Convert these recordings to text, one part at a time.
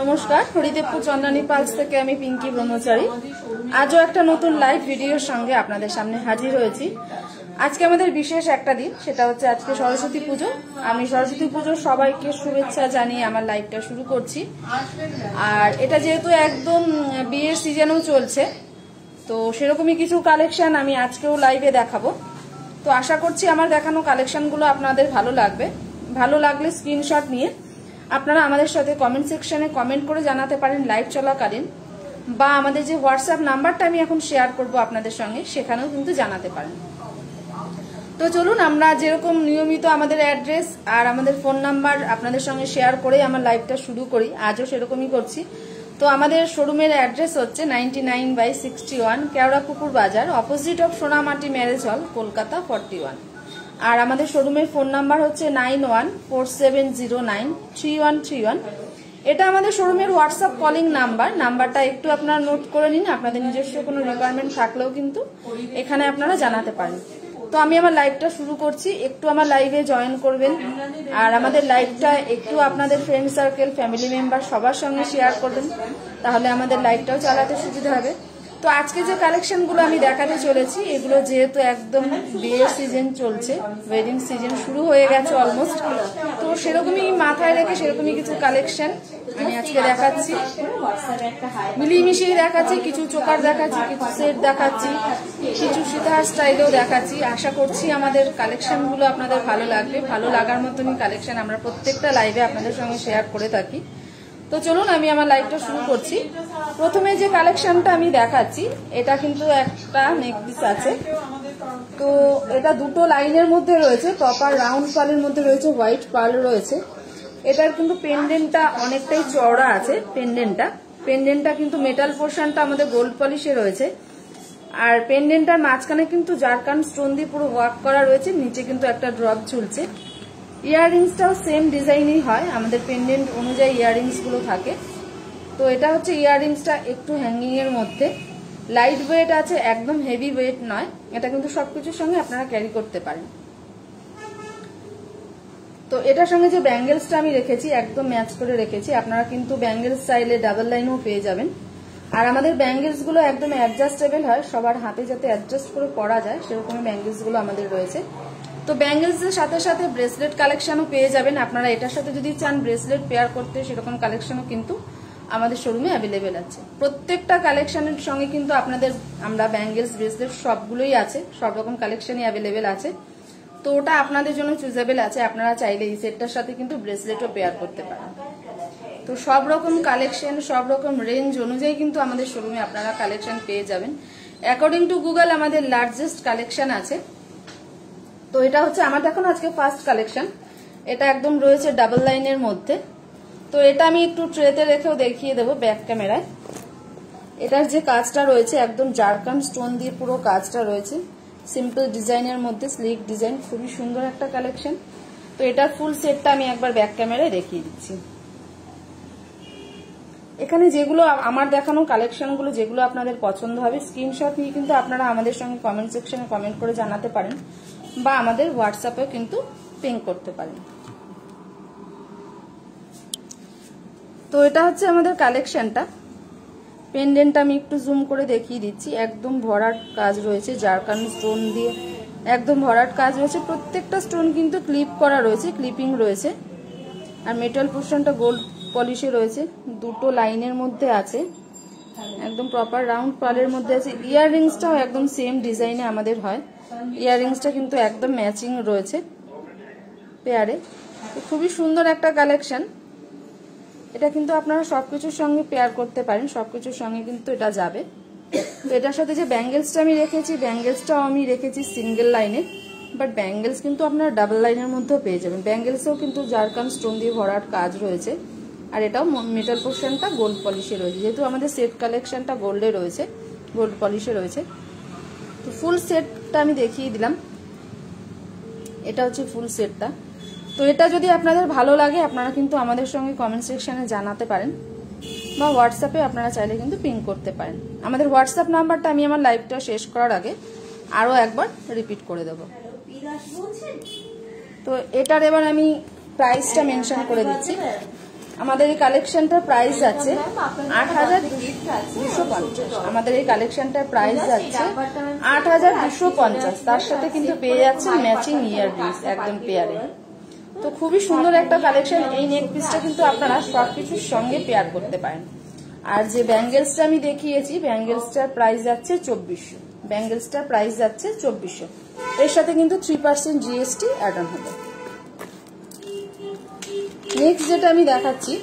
নমস্কার, হরিদেবপুর চন্দ্রানী পালস থেকে আমি পিঙ্কি ব্রহ্মচারী। আজও একটা নতুন লাইভ ভিডিওর সঙ্গে আপনাদের সামনে হাজির হয়েছি। আজকে আমাদের বিশেষ একটা দিন, সেটা হচ্ছে আজকে সরস্বতী পুজো। আমি সরস্বতী পুজোর সবাইকে শুভেচ্ছা জানিয়ে আমার লাইভটা শুরু করছি। আর এটা যেহেতু একদম বিয়ের সিজনও চলছে, তো সেরকমই কিছু কালেকশন আমি আজকেও লাইভে দেখাবো। তো আশা করছি আমার দেখানো কালেকশনগুলো আপনাদের ভালো লাগবে। ভালো লাগলে স্ক্রিনশট নিয়ে আপনারা আমাদের সাথে কমেন্ট সেকশনে কমেন্ট করে জানাতে পারেন লাইভ চলাকালীন, বা আমাদের যে হোয়াটসঅ্যাপ নাম্বারটা আমি এখন শেয়ার করব আপনাদের সঙ্গে, সেখানেও কিন্তু জানাতে পারেন। তো চলুন, আমরা যেরকম নিয়মিত আমাদের অ্যাড্রেস আর আমাদের ফোন নাম্বার আপনাদের সঙ্গে শেয়ার করে আমার লাইভটা শুরু করি। আজও সেরকমই করছি। তো আমাদের শোরুমের অ্যাড্রেস হচ্ছে 99/61 কেওড়াপুকুর বাজার, opposite of সোনামাটি marriage hall, Kolkata 41। আর আমাদের শোরুমের ফোন নাম্বার হচ্ছে 9147093131। এটা আমাদের শোরুমের হোয়াটসঅ্যাপ কলিং নাম্বারটা একটু আপনারা নোট করে নিন। আপনাদের নিজস্ব কোনো রিকোয়ারমেন্ট থাকলেও কিন্তু এখানে আপনারা জানাতে পারেন। তো আমি আমার লাইভটা শুরু করছি, একটু আমার লাইভে জয়েন করবেন। আর আমাদের লাইভটা একটু আপনাদের ফ্রেন্ড সার্কেল, ফ্যামিলি মেম্বার সবার সঙ্গে শেয়ার করবেন, তাহলে আমাদের লাইভটাও চালাতে সুবিধা হবে। তো আজকে যে কালেকশনগুলো আমি দেখাতে চলেছি, এগুলো যেহেতু একদম বিয়ের সিজন চলছে, ওয়েডিং সিজন শুরু হয়ে গেছে অলমোস্ট, তো সেরকমই মাথায় রেখে সেরকমই কিছু কালেকশন আমি আজকে দেখাচ্ছি। মিলিয়ে মিশিয়ে দেখাচ্ছি, কিছু চোকার দেখাচ্ছি, কিছু সেট দেখাচ্ছি, কিছু সীতাহার স্টাইলেও দেখাচ্ছি। আশা করছি আমাদের কালেকশনগুলো আপনাদের ভালো লাগবে। ভালো লাগার মতনই কালেকশন আমরা প্রত্যেকটা লাইভে আপনাদের সঙ্গে শেয়ার করে থাকি। তো চলুন, আমি আমার লাইভটা শুরু করছি। প্রথমে যে কালেকশনটা আমি দেখাচ্ছি, এটা কিন্তু একটা নেকপিস আছে। তো এটা দুটো লাইনের মধ্যে রয়েছে, প্রপার রাউন্ড পার্লের মধ্যে রয়েছে, হোয়াইট পার্ল রয়েছে। এটার কিন্তু পেন্ডেন্টটা অনেকটাই চওড়া আছে। পেন্ডেন্টটা কিন্তু মেটাল পোর্শনটা আমাদের গোল্ড পলিশে রয়েছে। আর পেন্ডেন্টটার মাঝখানে কিন্তু জারকান স্টোন দিয়ে পুরো ওয়ার্ক করা রয়েছে, নিচে কিন্তু একটা ড্রপ ঝুলছে। ইয়াররিংসটাও সেম ডিজাইনই হয়, আমাদের পেন্ডেন্ট অনুযায়ী ইয়াররিংস গুলো থাকে। তো এটা হচ্ছে ইয়াররিংসটা একটু হ্যাঙ্গিং এর মধ্যে, লাইট ওয়েট আছে, একদম হেভি ওয়েট নয়। এটা কিন্তু সবকিছুর সঙ্গে আপনারা ক্যারি করতে পারেন। তো এটার সঙ্গে যে ব্যাঙ্গেলসটা আমি রেখেছি, একদম ম্যাচ করে রেখেছি। আপনারা কিন্তু ব্যাঙ্গেলস চাইলে ডাবল লাইনও পেয়ে যাবেন। আর আমাদের ব্যাঙ্গেলস গুলো একদম অ্যাডজাস্টেবল হয়, সবার হাতে যাতে অ্যাডজাস্ট করে পরা যায় সেরকম ব্যাঙ্গেলস গুলো আমাদের রয়েছে। তো ব্যাঙ্গেলস এর সাথে সাথে ব্রেসলেট কালেকশনও পেয়ে যাবেন। আপনারা এটার সাথে যদি চান ব্রেসলেট পেয়ার করতে, সেরকম কালেকশনও কিন্তু আমাদের শোরুমে অ্যাভেলেবেল আছে। প্রত্যেকটা কালেকশনের সঙ্গে কিন্তু আপনাদের আমরা ব্যাঙ্গেলস, ব্রেসলেট সবগুলোই আছে, সব রকম কালেকশনই অ্যাভেলেবেল আছে। তো ওটা আপনাদের জন্য চুজেবল আছে। আপনারা চাইলে এই সেটটার সাথে কিন্তু ব্রেসলেটও পেয়ার করতে পারেন। তো সব রকম কালেকশন, সব রকম রেঞ্জ অনুযায়ী কিন্তু আমাদের শোরুমে আপনারা কালেকশন পেয়ে যাবেন। অ্যাকর্ডিং টু গুগল আমাদের লার্জেস্ট কালেকশন আছে। তো এটা হচ্ছে আমার দেখানো আজকে ফার্স্ট কালেকশন। এটা একদম রয়েছে ডাবল লাইনের মধ্যে। তো এটা আমি একটু ট্রেতে রেখেও দেখিয়ে দেবো ব্যাক ক্যামেরায়। এটার যে কাজটা রয়েছে, একদম জারকান স্টোন দিয়ে পুরো কাজটা রয়েছে, সিম্পল ডিজাইনের মধ্যে, স্লিক ডিজাইন, খুবই সুন্দর একটা কালেকশন। তো এটার ফুল সেটটা আমি একবার ব্যাক ক্যামেরায় দেখিয়ে দিচ্ছি। এখানে যেগুলো আমার দেখানো কালেকশনগুলো যেগুলো আপনাদের পছন্দ হবে, স্ক্রিনশট নিয়ে কিন্তু আপনারা আমাদের সঙ্গে কমেন্ট সেকশনে কমেন্ট করে জানাতে পারেন, বা আমাদের হোয়াটসঅ্যাপেও কিন্তু পিং করতে পারেন। তো এটা হচ্ছে আমাদের কালেকশনটা। পেন্ডেন্টটা আমি একটু জুম করে দেখিয়ে দিচ্ছি, একদম ভরাট কাজ রয়েছে, জারকান স্টোন দিয়ে একদম ভরাট কাজ রয়েছে। প্রত্যেকটা স্টোন কিন্তু ক্লিপ করা রয়েছে, ক্লিপিং রয়েছে। আর মেটাল পোর্শনটা গোল্ড পলিশে রয়েছে, দুটো লাইনের মধ্যে আছে, একদম প্রপার রাউন্ড পার্লের মধ্যে আছে। ইয়াররিংসটাও একদম সেম ডিজাইনে আমাদের হয়। ইয়াররিংসটা কিন্তু একদম ম্যাচিং রয়েছে পেয়ারে। খুবই সুন্দর একটা কালেকশন। এটা কিন্তু আপনারা সবকিছুর সঙ্গে পেয়ার করতে পারেন, সবকিছুর সঙ্গে কিন্তু এটা যাবে। তো এটার সাথে যে ব্যাঙ্গেলসটা আমি রেখেছি, ব্যাঙ্গেলসটাও আমি রেখেছি সিঙ্গেল লাইনে, বাট ব্যাঙ্গেলস কিন্তু আপনারা ডাবল লাইনের মধ্যেও পেয়ে যাবেন। ব্যাঙ্গেলসেও কিন্তু জারকান স্টোন দিয়ে ভরাট কাজ রয়েছে। আর এটাও মেটাল পোর্শনটা গোল্ড পলিশে রয়েছে, যেহেতু আমাদের সেট কালেকশনটা গোল্ডে রয়েছে, গোল্ড পলিশে রয়েছে। তো ফুল সেটটা আমি দেখিয়ে দিলাম, এটা হচ্ছে ফুল সেটটা। তো এটা যদি আপনাদের ভালো লাগে, আপনারা কিন্তু আমাদের সঙ্গে কমেন্ট সেকশনে জানাতে পারেন, বা হোয়াটসঅ্যাপে আপনারা চাইলে কিন্তু পিং করতে পারেন। আমাদের হোয়াটসঅ্যাপ নাম্বারটা আমি আমার লাইভটা শেষ করার আগে আরও একবার রিপিট করে দেব। তো এটার এবার আমি প্রাইসটা মেনশন করে দিচ্ছি। আমাদের এই কালেকশনটার প্রাইস যাচ্ছে ৮,250। আমাদের এই কালেকশনটার প্রাইস যাচ্ছে ৮,250। তার সাথে কিন্তু পেয়ে যাচ্ছেন ম্যাচিং ইয়াররিংস একদম পেয়ারে। তো খুবই সুন্দর একটা কালেকশন। এই নেক পিসটা কিন্তু আপনারা সবকিছুর সঙ্গে পেয়ার করতে পারেন। আর যে ব্যাঙ্গেলসটা আমি দেখিয়েছি, ব্যাঙ্গেলসটার প্রাইস যাচ্ছে ২৪০০। ব্যাঙ্গেলসটার প্রাইস যাচ্ছে ২৪০০। এর সাথে কিন্তু 3% জিএসটি অ্যাড অন হবে। নেক্সট যেটা আমি দেখাচ্ছি,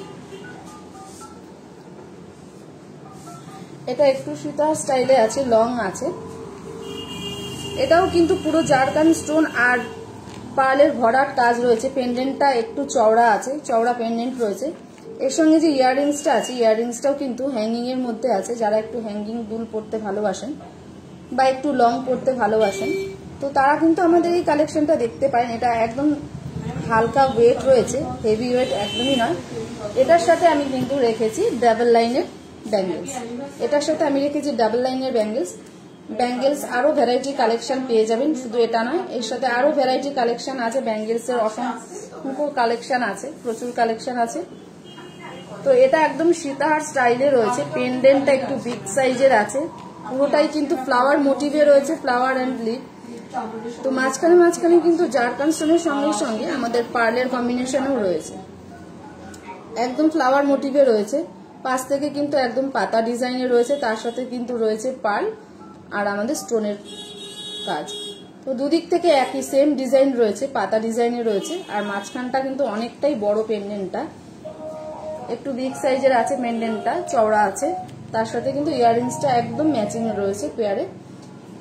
এটা একটু সীতাহার স্টাইলে আছে, লং আছে। এটাও কিন্তু পুরো জারকান স্টোন আর পার্লের ভরাট কাজ রয়েছে। পেন্ডেন্টটা একটু চওড়া আছে, চওড়া পেন্ডেন্ট রয়েছে। এর সঙ্গে যে ইয়াররিংসটা আছে, ইয়াররিংসটাও কিন্তু হ্যাঙ্গিং এর মধ্যে আছে। যারা একটু হ্যাঙ্গিং দুল পরতে ভালোবাসেন বা একটু লং পরতে ভালোবাসেন, তো তারা কিন্তু আমাদের এই কালেকশনটা দেখতে পারেন। এটা একদম হালকা ওয়েট রয়েছে, হেভি ওয়েট একদমই নয়। এটার সাথে আমি কিন্তু রেখেছি ডাবল লাইনের ব্যাঙ্গেলস। এটার সাথে আমি রেখেছি ডাবল লাইনের ব্যাঙ্গেলস। আরো ভ্যারাইটি কালেকশন পেয়ে যাবেন, শুধু এটা নয়, এর সাথে আরো ভ্যারাইটি কালেকশন আছে। ব্যাঙ্গেলসের অসংখ্য কালেকশন আছে, প্রচুর কালেকশন আছে। তো এটা একদম সীতাহার স্টাইলে রয়েছে। পেন্ডেন্টটা একটু বিগ সাইজের আছে, পুরোটাই কিন্তু ফ্লাওয়ার মোটিভে রয়েছে, ফ্লাওয়ার অ্যান্ড লিভ। তো মাঝখানে মাঝখানে কিন্তু জারকান স্টোনের সঙ্গে সঙ্গে আমাদের পার্লের কম্বিনেশনও রয়েছে। একদম ফ্লাওয়ার মোটিভে রয়েছে, পাশ থেকে কিন্তু একদম পাতা ডিজাইনে রয়েছে, তার সাথে কিন্তু রয়েছে পার্ল আর আমাদের স্টোনের কাজ। তো দুদিক থেকে একই সেম ডিজাইন রয়েছে, পাতা ডিজাইনে রয়েছে। আর মাঝখানটা কিন্তু অনেকটাই বড়, পেন্ডেন্টটা একটু বিগ সাইজের আছে, পেন্ডেন্টটা চওড়া আছে। তার সাথে কিন্তু ইয়াররিংসটা একদম ম্যাচিং রয়েছে পেয়ারে।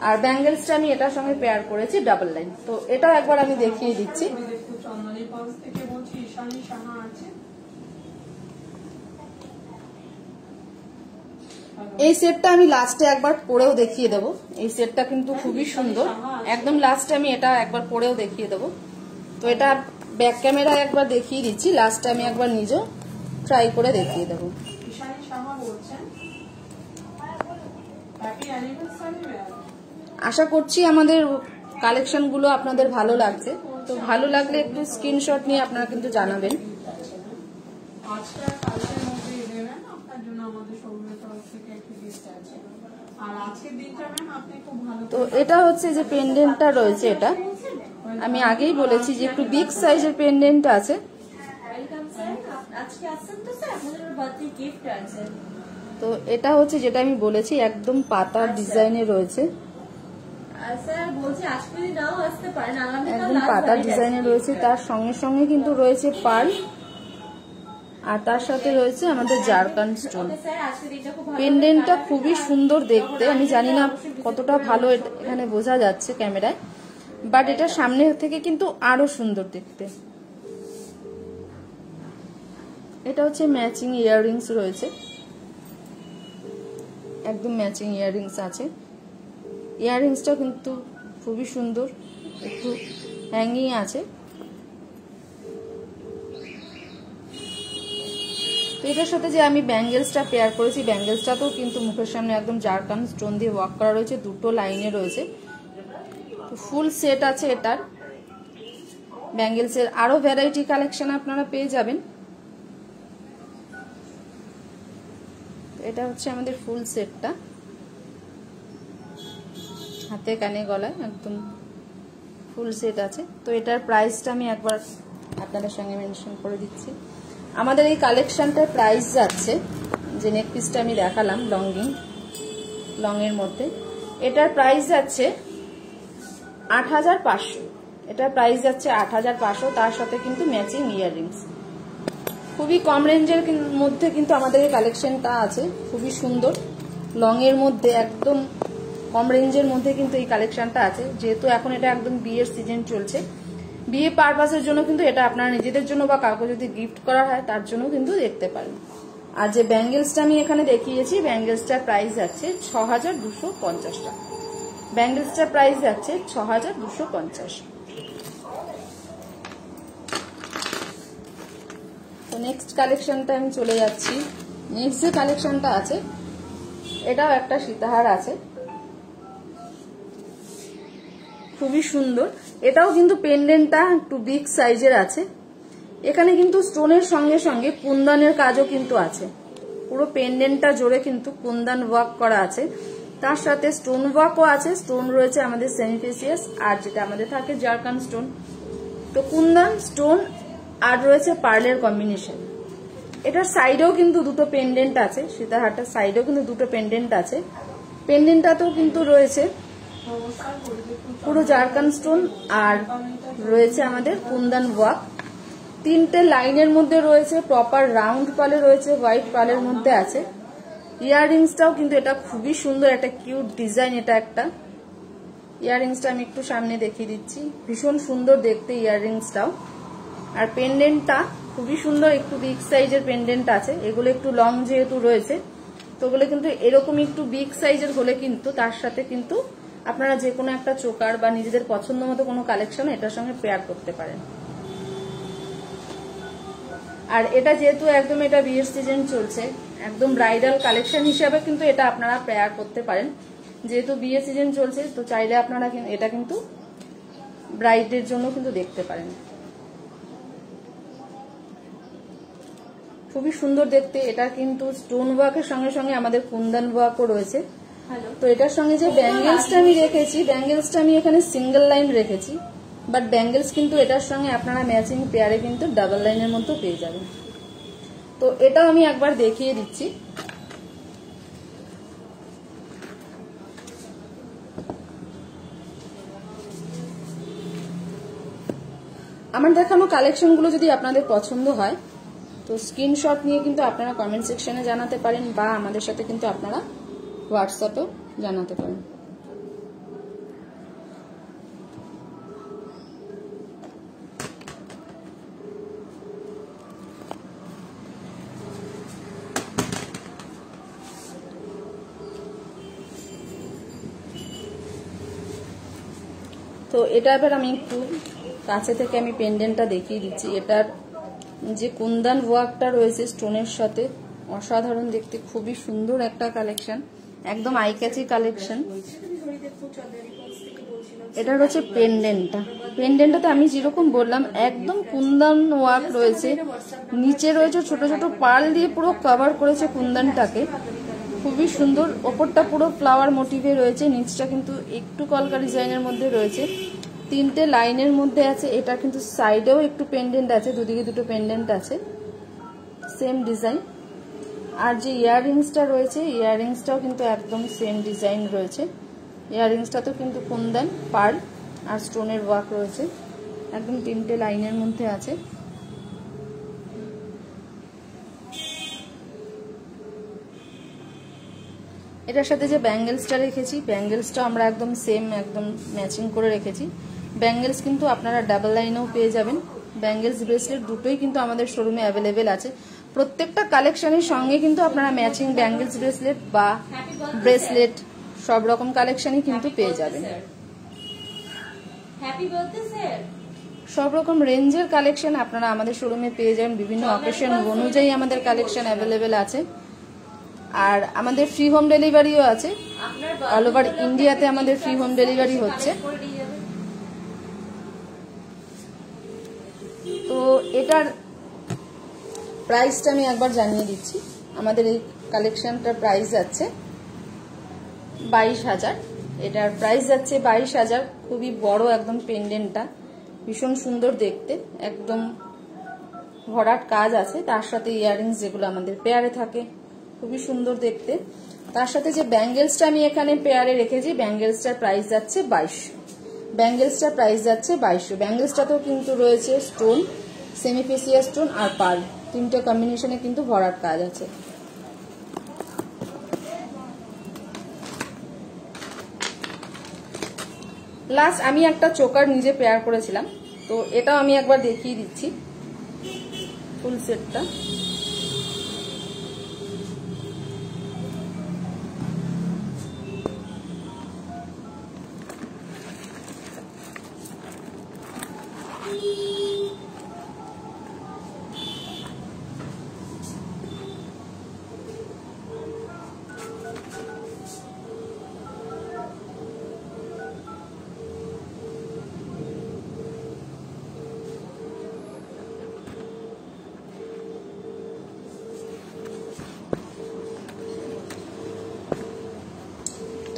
আর ব্যাঙ্গেলসটা আমি এটার সঙ্গে পেয়ার করেছি ডাবল লাইন। তো এটাও একবার আমি দেখিয়ে দিচ্ছি। এই সেটটা আমি লাস্টে একবার পরেও দেখিয়ে দেবো। এই সেটটা কিন্তু খুবই সুন্দর, একদম লাস্টে আমি এটা একবার পরেও দেখিয়ে দেবো। তো এটা ব্যাক ক্যামেরায় একবার দেখিয়ে দিচ্ছি, লাস্টে আমি একবার নিজেও ট্রাই করে দেখিয়ে দেবো। আশা করছি আমাদের কালেকশনগুলো আপনাদের ভালো লাগছে। তো ভালো লাগলে একটু স্ক্রিনশট নিয়ে আপনারা কিন্তু জানাবেন। তো এটা হচ্ছে যে পেন্ডেন্টটা রয়েছে, এটা আমি আগেই বলেছি যে একটু বিগ সাইজের পেন্ডেন্ট আছে। তো এটা হচ্ছে যেটা আমি বলেছি, একদম পাতা ডিজাইনে রয়েছে, একদম পাতা ডিজাইনে রয়েছে। তার সঙ্গে সঙ্গে কিন্তু রয়েছে পার্ল, আর তার সাথে রয়েছে আমাদের জারকান স্টোন। পেন্ডেন্টটা খুবই সুন্দর দেখতে। আমি জানি না কতটা ভালো এখানে বোঝা যাচ্ছে ক্যামেরায়, বাট এটা সামনে থেকে কিন্তু আরো সুন্দর দেখতে। এটা হচ্ছে ম্যাচিং ইয়াররিংস রয়েছে, একদম ম্যাচিং ইয়াররিংস আছে। ইয়াররিংসটা কিন্তু খুবই সুন্দর, একটু হ্যাঙ্গিং আছে। তো এটার সাথে যে আমি ব্যাঙ্গেলসটা পেয়ার করেছি, ব্যাঙ্গেলসটাতেও কিন্তু মুখের সামনে একদম জারকান স্টোন দিয়ে ওয়ার্ক করা রয়েছে, দুটো লাইনে রয়েছে। ফুল সেট আছে এটার। ব্যাঙ্গেলসের আরো ভ্যারাইটি কালেকশন আপনারা পেয়ে যাবেন। এটা হচ্ছে আমাদের ফুল সেটটা, হাতে কানে গলায় একদম ফুল সেট আছে। তো এটার প্রাইসটা আমি একবার আপনাদের সঙ্গে মেনশন করে দিচ্ছি। আমাদের এই কালেকশনটার প্রাইস যাচ্ছে, যে নেক পিসটা আমি দেখালাম লং এর মধ্যে, এটার প্রাইস যাচ্ছে ৮৫০০। এটার প্রাইস যাচ্ছে ৮৫০০। তার সাথে কিন্তু ম্যাচিং ইয়াররিংস। খুবই কম রেঞ্জের মধ্যে কিন্তু আমাদের এই কালেকশনটা আছে, খুবই সুন্দর। লং এর মধ্যে একদম কম রেঞ্জের মধ্যে কিন্তু এই কালেকশনটা আছে। যেহেতু এখন এটা একদম বিয়ের সিজন চলছে, বিয়ে পারপাসের জন্য কিন্তু এটা আপনারা নিজেদের জন্য বা কাউকে যদি গিফট করা হয় তার জন্য কিন্তু দেখতে পারেন। আর যে ব্যাঙ্গেলসটা আমি এখানে দেখিয়েছি, ব্যাঙ্গেলসটার প্রাইস যাচ্ছে ৬,২৫০ টাকা। ব্যাঙ্গেলসটার প্রাইস যাচ্ছে ৬,২৫০। তো নেক্সট কালেকশনটা আমি চলে যাচ্ছি। নেক্সট যে কালেকশনটা আছে, এটাও একটা সীতাহার আছে, খুবই সুন্দর। এটাও কিন্তু পেন্ডেন্টটা একটু বিগ সাইজের আছে, এখানে কিন্তু স্টোনের সঙ্গে সঙ্গে কুন্দনের কাজও কিন্তু আছে, পুরো পেন্ডেন্টটা জোরে কিন্তু কুন্দন ওয়ার্ক করা আছে, তার সাথে স্টোন ওয়ার্কও আছে। স্টোন রয়েছে আমাদের সেমিফেসিয়াস, আর যেটা আমাদের থাকে জারকান স্টোন। তো কুন্দন, স্টোন আর রয়েছে পার্লের কম্বিনেশন। এটার সাইডেও কিন্তু দুটো পেন্ডেন্ট আছে, সীতাহারটার সাইডেও কিন্তু দুটো পেন্ডেন্ট আছে। পেন্ডেন্টটাতেও কিন্তু রয়েছে পুরো জারকান স্টোন আর রয়েছে আমাদের কুন্দন ওয়ার্ক। 3টে লাইনের মধ্যে রয়েছে, প্রপার রাউন্ড পালে রয়েছে, হোয়াইট পালের মধ্যে আছে। ইয়াররিংসটাও কিন্তু এটা খুবই সুন্দর, একটা কিউট ডিজাইন। এটা একটা ইয়াররিংসটা আমি একটু সামনে দেখিয়ে দিচ্ছি, ভীষণ সুন্দর দেখতে ইয়াররিংসটাও। আর পেন্ডেন্টটা খুবই সুন্দর, একটু বিগ সাইজের পেন্ডেন্ট আছে। এগুলো একটু লং যেহেতু রয়েছে, তো ওগুলো কিন্তু এরকম একটু বিগ সাইজের হলে কিন্তু তার সাথে কিন্তু আপনারা যে কোনো একটা চোকার বা নিজেদের পছন্দ মতো কোনো কালেকশন এটার সঙ্গে পেয়ার করতে পারেন। আর এটা যেহেতু একদম এটা বিয়ের সিজন চলছে, একদম ব্রাইডাল কালেকশন হিসাবে কিন্তু এটা আপনারা পেয়ার করতে পারেন। যেহেতু বিয়ে সিজন চলছে, তো চাইলে আপনারা এটা কিন্তু ব্রাইডের জন্য কিন্তু দেখতে পারেন। খুবই সুন্দর দেখতে। এটা কিন্তু স্টোন ওয়ার্কের সঙ্গে সঙ্গে আমাদের কুন্দন ওয়ার্কও রয়েছে। তো এটার সঙ্গে যে ব্যাঙ্গেলসটা আমি রেখেছি, ব্যাঙ্গেলসটা আমি এখানে সিঙ্গেল লাইন রেখেছি, বাট ব্যাঙ্গেলস কিন্তু এটার সঙ্গে আপনারা ম্যাচিং পেয়ারে কিন্তু ডাবল লাইনের মধ্যে পেয়ে যাবেন। তো এটাও আমি একবার দেখিয়ে দিচ্ছি। আমার দেখানো কালেকশনগুলো যদি আপনাদের পছন্দ হয়, তো স্ক্রিনশট নিয়ে কিন্তু আপনারা কমেন্ট সেকশনে জানাতে পারেন, বা আমাদের সাথে কিন্তু আপনারা হোয়াটসঅ্যাপেও জানাতে পারেন। তো এটা এবার আমি একটু কাছে থেকে আমি পেন্ডেন্টটা দেখিয়ে দিচ্ছি। এটার যে কুন্দন ওয়ার্কটা রয়েছে স্টোনের সাথে, অসাধারণ দেখতে, খুবই সুন্দর একটা কালেকশন, একদম আই ক্যাচি কালেকশন। এটা হচ্ছে পেন্ডেন্টটাতে আমি যেরকম বললাম একদম কুন্দন ওয়ার্ক রয়েছে, নিচে রয়েছে ছোট ছোট পার্ল দিয়ে পুরো কভার করেছে কুন্দনটাকে, খুবই সুন্দর। ওপরটা পুরো ফ্লাওয়ার মোটিভে রয়েছে, নিচটা কিন্তু একটু কলকা ডিজাইনের মধ্যে রয়েছে, 3টে লাইনের মধ্যে আছে। এটা কিন্তু সাইডেও একটু পেন্ডেন্ট আছে, দুদিকে দুটো পেন্ডেন্ট আছে, সেম ডিজাইন। আর যে ইয়াররিংসটা রয়েছে, ইয়াররিংসটাও কিন্তু একদম সেম ডিজাইন রয়েছে। ইয়াররিংসটাতেও কিন্তু কুন্দন, পার্ল আর স্টোনের ওয়ার্ক রয়েছে, একদম 3টে লাইনের মধ্যে আছে। এটার সাথে যে ব্যাঙ্গেলসটা রেখেছি, ব্যাঙ্গেলসটা আমরা একদম সেম, একদম ম্যাচিং করে রেখেছি। ব্যাঙ্গেলস কিন্তু আপনারা ডাবল লাইনেও পেয়ে যাবেন। ব্যাঙ্গেলস ব্রেসলেট দুটোই কিন্তু আমাদের শোরুমে অ্যাভেলেবেল আছে। প্রত্যেকটা কালেকশনের সঙ্গে কিন্তু আপনারা ম্যাচিং ব্যাঙ্গেলস ব্রেসলেট বা ব্রেসলেট সব রকম কালেকশনই কিন্তু পেয়ে যাবেন। সব রকম রেঞ্জের কালেকশন আপনারা আমাদের শোরুমে পেয়ে যাবেন। বিভিন্ন অকেশন অনুযায়ী আমাদের কালেকশন অ্যাভেলেবেল আছে। আর আমাদের ফ্রি হোম ডেলিভারিও আছে, অল ওভার ইন্ডিয়াতে আমাদের ফ্রি হোম ডেলিভারি হচ্ছে। তো এটার প্রাইসটা আমি একবার জানিয়ে দিচ্ছি। আমাদের এই কালেকশনটার প্রাইস যাচ্ছে 22,000। এটার প্রাইস যাচ্ছে 22,000। খুবই বড় একদম পেন্ডেন্টটা, ভীষণ সুন্দর দেখতে, একদম ভরাট কাজ আছে। তার সাথে ইয়াররিংস যেগুলো আমাদের পেয়ারে থাকে, খুবই সুন্দর দেখতে। তার সাথে যে ব্যাঙ্গেলসটা আমি এখানে পেয়ারে রেখেছি, ব্যাঙ্গেলসটার প্রাইস যাচ্ছে 2200। ব্যাঙ্গেলসটার প্রাইস যাচ্ছে 2200। ব্যাঙ্গেলসটাতেও কিন্তু রয়েছে স্টোন, সেমিফেসিয়া স্টোন আর পার্ল, 3টে কম্বিনেশনে কিন্তু ভরাট কাজ আছে। লাস্ট আমি একটা চোকার নিজে পেয়ার করেছিলাম, তো এটাও আমি একবার দেখিয়ে দিচ্ছি ফুল সেটটা।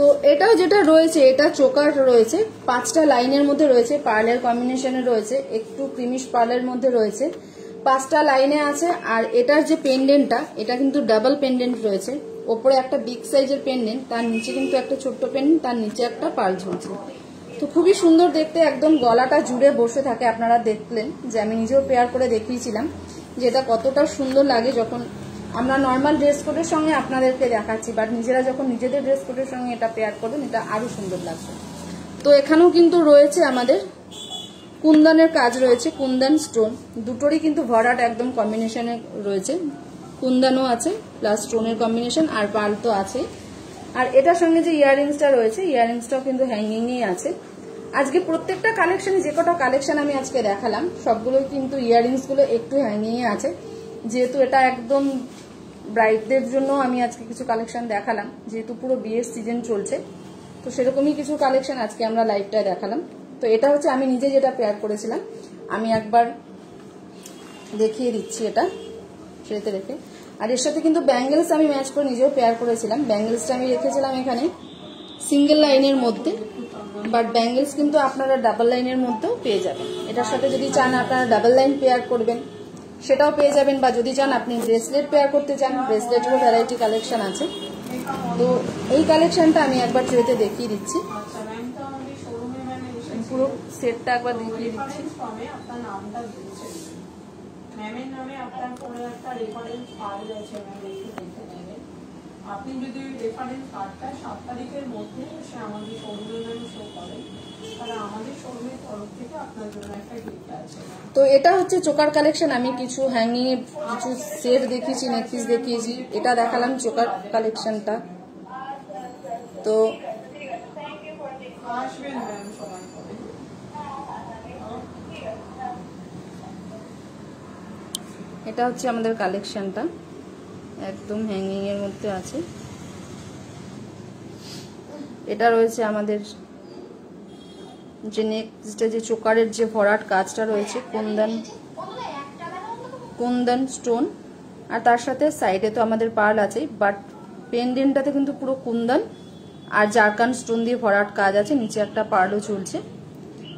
তো এটাও যেটা রয়েছে, এটা চোকার রয়েছে, 5টা লাইনের মধ্যে রয়েছে, পার্লের কম্বিনেশনে রয়েছে, একটু ক্রিমিশ পার্লের মধ্যে রয়েছে, 5টা লাইনে আছে। আর এটার যে পেন্ডেন্টটা, এটা কিন্তু ডাবল পেন্ডেন্ট রয়েছে, ওপরে একটা বিগ সাইজের পেন্ডেন্ট, তার নিচে কিন্তু একটা ছোট্ট পেন্ডেন্ট, তার নিচে একটা পার্ল ঝুলছে। তো খুবই সুন্দর দেখতে, একদম গলাটা জুড়ে বসে থাকে। আপনারা দেখলেন যে আমি নিজেও পেয়ার করে দেখিয়েছিলাম যে এটা কতটা সুন্দর লাগে। যখন আমরা নর্মাল ড্রেস কোডের সঙ্গে আপনাদেরকে দেখাচ্ছি, বাট নিজেরা যখন নিজেদের ড্রেস কোডের সঙ্গে এটা পেয়ার করবেন, এটা আরো সুন্দর লাগবে। তো এখানেও কিন্তু রয়েছে আমাদের কুন্দনের কাজ রয়েছে, কুন্দন স্টোন, দুটোরই কিন্তু ভরাট একদম কম্বিনেশনে রয়েছে। কুন্দনও আছে প্লাস স্টোনের কম্বিনেশন, আর পার্ল তো আছে। আর এটার সঙ্গে যে ইয়াররিংসটা রয়েছে, ইয়াররিংসটাও কিন্তু হ্যাঙ্গিংই আছে। আজকে প্রত্যেকটা কালেকশনে, যে কটা কালেকশন আমি আজকে দেখালাম, সবগুলোই কিন্তু ইয়াররিংস গুলো একটু হ্যাঙ্গিংয়ে আছে। যেহেতু এটা একদম ব্রাইডদের জন্য আমি আজকে কিছু কালেকশন দেখালাম, যেহেতু পুরো বিয়ের সিজন চলছে, তো সেরকমই কিছু কালেকশন আজকে আমরা লাইভটায় দেখালাম। তো এটা হচ্ছে আমি নিজে যেটা পেয়ার করেছিলাম, আমি একবার দেখিয়ে দিচ্ছি এটা ট্রেতে রেখে। আর এর সাথে কিন্তু ব্যাঙ্গেলস আমি ম্যাচ করে নিজেও পেয়ার করেছিলাম। ব্যাঙ্গেলসটা আমি রেখেছিলাম এখানে সিঙ্গেল লাইনের মধ্যে, বাট ব্যাঙ্গেলস কিন্তু আপনারা ডাবল লাইনের মধ্যেও পেয়ে যাবেন। এটার সাথে যদি চান আপনারা ডাবল লাইন পেয়ার করবেন, সেটাও পেয়ে যাবেন। বা যদি চান আপনি ব্রেসলেট পেয়ার করতে চান, ব্রেসলেটেরও ভ্যারাইটি কালেকশন আছে। তো এই কালেকশনটা আমি একবার ট্রেতে দেখিয়ে দিচ্ছি, পুরো সেটটা একবার দেখিয়ে দিচ্ছি। ম্যামের নামে আপনার কোনো একটা রেফারেন্স কার্ড আছে, ম্যাম একটু দেখে নেবেন। আপনি যদি ওই রেফারেন্স কার্ডটা 7 তারিখের মধ্যে এসে আমাদের শোরুমের নামে শো করেন, তাহলে আমাদের শোরুমের তরফ থেকে আপনার জন্য একটা গিফট আছে। তো এটা হচ্ছে চোকার কালেকশন। আমি কিছু হ্যাঙ্গিং এ কিছু সেট দেখিয়েছি, নেকপিস দেখিয়েছি, এটা দেখালাম চোকার কালেকশনটা। তো আসবেন ম্যাম সময় করে। এটা হচ্ছে আমাদের কালেকশনটা, একদম হ্যাঙ্গিং এর মধ্যে আছে। এটা রয়েছে আমাদের যে নেক্সটে যে চোকারের যে ভরাট কাজটা রয়েছে, কুন্দন স্টোন, আর তার সাথে সাইডে তো আমাদের পার্ল আছে, বাট পেন্ডেন্টটাতে কিন্তু পুরো কুন্দন আর জারকান স্টোন দিয়ে ভরাট কাজ আছে, নিচে একটা পার্লও ঝুলছে।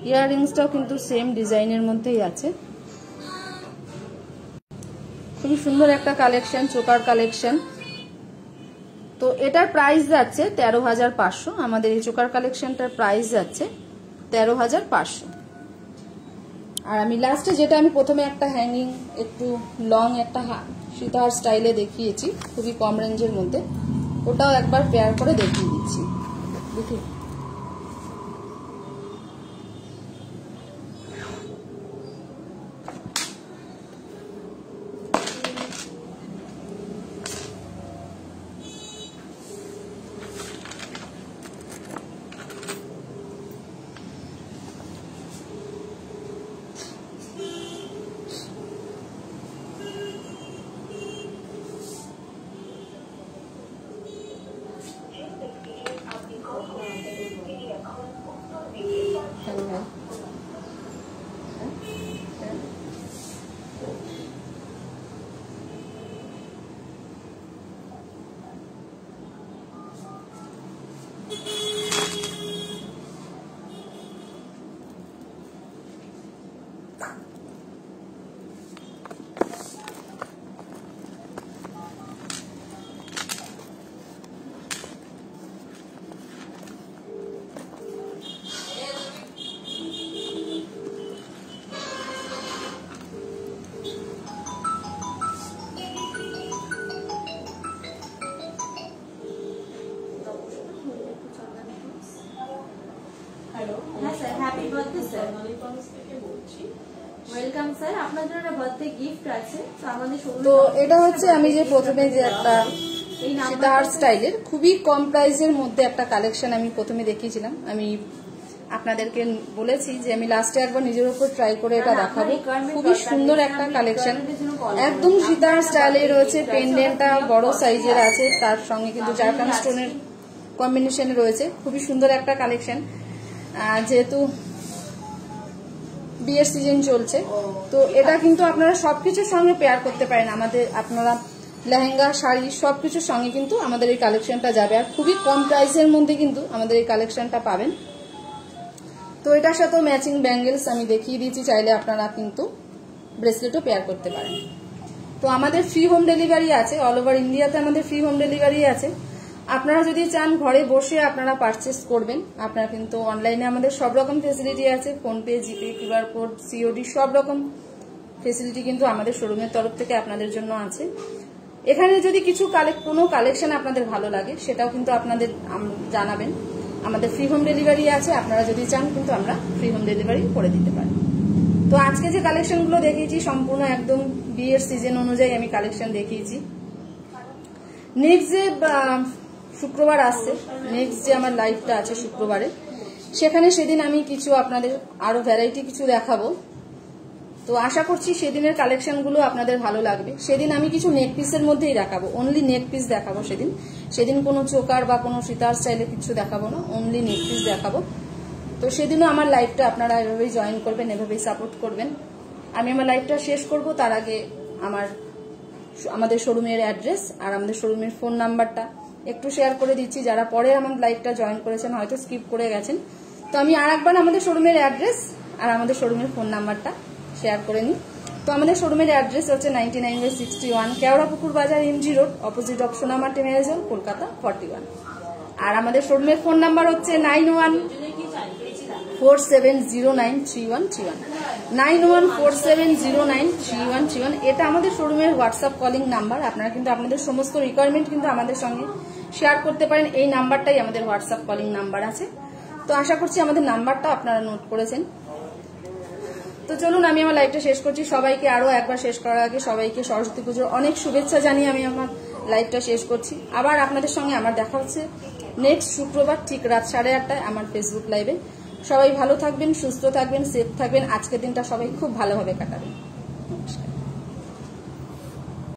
ইয়াররিংসটাও কিন্তু সেম ডিজাইনের মধ্যেই আছে। খুবই সুন্দর একটা কালেকশন, চোকার কালেকশন। তো এটার প্রাইস যাচ্ছে 13,500। আমাদের এই চোকার কালেকশনটার প্রাইস যাচ্ছে 13,500। আর আমি লাস্টে যেটা আমি প্রথমে একটা হ্যাঙ্গিং একটু লং একটা সীতাহার স্টাইলে দেখিয়েছি, খুবই কম রেঞ্জের মধ্যে, ওটাও একবার পেয়ার করে দেখিয়ে দিচ্ছি। দেখি হ্যালো, হ্যাঁ স্যার, হ্যাপি বার্থডে স্যার। মালিগঞ্জ থেকে বলছি। ওয়েলকাম স্যার, আপনার জন্য একটা বার্থডে গিফট আছে। তো আমাদের তো এটা হচ্ছে আমি যে প্রথমে যে একটা সীতাহার স্টাইলের খুবই কম প্রাইসের মধ্যে একটা কালেকশন আমি প্রথমে দেখিয়েছিলাম। আমি আপনাদেরকে বলেছি যে আমি লাস্টে একবার নিজের উপর ট্রাই করে এটা দেখাবো। খুবই সুন্দর একটা কালেকশন, একদম সীতাহার স্টাইলে রয়েছে। পেন্ডেন্টটা বড় সাইজের আছে, তার সঙ্গে কিন্তু জারকান স্টোনের কম্বিনেশনে রয়েছে। খুবই সুন্দর একটা কালেকশন, যেহেতু বিয়ের সিজন চলছে, তো এটা কিন্তু আপনারা সবকিছুর সঙ্গে পেয়ার করতে পারেন। আপনারা লেহেঙ্গা, শাড়ি সবকিছুর সঙ্গে কিন্তু আমাদের এই কালেকশনটা যাবে। আর খুবই কম প্রাইসের মধ্যে কিন্তু আমাদের এই কালেকশনটা পাবেন। তো এটার সাথেও ম্যাচিং ব্যাঙ্গেলস আমি দেখিয়ে দিয়েছি, চাইলে আপনারা কিন্তু ব্রেসলেটও পেয়ার করতে পারেন। তো আমাদের ফ্রি হোম ডেলিভারি আছে, অল ওভার ইন্ডিয়াতে আমাদের ফ্রি হোম ডেলিভারি আছে। আপনারা যদি চান ঘরে বসে আপনারা পারচেস করবেন, আপনারা কিন্তু অনলাইনে আমাদের সব রকম ফেসিলিটি আছে, ফোনপে, জিপে, কিউআর কোড, সিওডি সব রকম ফেসিলিটি কিন্তু আমাদের শোরুমের তরফ থেকে আপনাদের জন্য আছে। এখানে যদি কিছু কোনো কালেকশন আপনাদের ভালো লাগে সেটাও কিন্তু আপনাদের জানাবেন। আমাদের ফ্রি হোম ডেলিভারি আছে, আপনারা যদি চান কিন্তু আমরা ফ্রি হোম ডেলিভারি করে দিতে পারি। তো আজকে যে কালেকশনগুলো দেখিয়েছি সম্পূর্ণ একদম বিয়ের সিজন অনুযায়ী আমি কালেকশন দেখিয়েছি। নেক্সট যে শুক্রবার আসছে, নেক্সট যে আমার লাইভটা আছে শুক্রবারে, সেদিন আমি কিছু আপনাদের আরো ভ্যারাইটি কিছু দেখাবো। তো আশা করছি সেদিনের কালেকশনগুলো আপনাদের ভালো লাগবে। সেদিন আমি কিছু নেক পিসের মধ্যেই দেখাবো, অনলি নেক পিস দেখাবো সেদিন কোনো চোকার বা কোনো সিতার স্টাইলে কিছু দেখাবো না, অনলি নেক পিস দেখাবো। তো সেদিনও আমার লাইভটা আপনারা এভাবেই জয়েন করবেন, এভাবেই সাপোর্ট করবেন। আমি আমার লাইভটা শেষ করব, তার আগে আমাদের শোরুমের অ্যাড্রেস আর আমাদের শোরুমের ফোন নাম্বারটা একটু শেয়ার করে দিচ্ছি। যারা পরে আমার লাইভটা জয়েন করেছেন হয়তো স্কিপ করে গেছেন, তো আমি আর একবার আমাদের শোরুমের অ্যাড্রেস আর আমাদের শোরুমের ফোন নাম্বারটা শেয়ার করে নিই। তো আমাদের শোরুমের অ্যাড্রেস হচ্ছে 99/61 কেওড়াপুকুর বাজার, MG রোড, অপোজিট অফ সোনামা টেমিরাইজল, কলকাতা 41। আর আমাদের শোরুমের ফোন নাম্বার হচ্ছে 9147093131 9147093131। এটা আমাদের শোরুমের হোয়াটসঅ্যাপ কলিং নাম্বার। আপনারা কিন্তু আপনাদের সমস্ত রিকোয়ারমেন্ট কিন্তু আমাদের সঙ্গে শেয়ার করতে পারেন, এই নাম্বারটাই আমাদের হোয়াটসঅ্যাপ কলিং নাম্বার আছে। তো আশা করছি আমাদের নাম্বারটা আপনারা নোট করেছেন। তো চলুন আমি আমার লাইভটা শেষ করছি। সবাইকে আরো একবার শেষ করার আগে সবাইকে সরস্বতী পুজোর অনেক শুভেচ্ছা জানিয়ে আমি আমার লাইভটা শেষ করছি। আবার আপনাদের সঙ্গে আমার দেখা হচ্ছে নেক্সট শুক্রবার ঠিক রাত 8:30টায় আমার ফেসবুক লাইভে। সবাই ভালো থাকবেন, সুস্থ থাকবেন, সেফ থাকবেন। আজকের দিনটা সবাই খুব ভালোভাবে কাটাবেন। নমস্কার।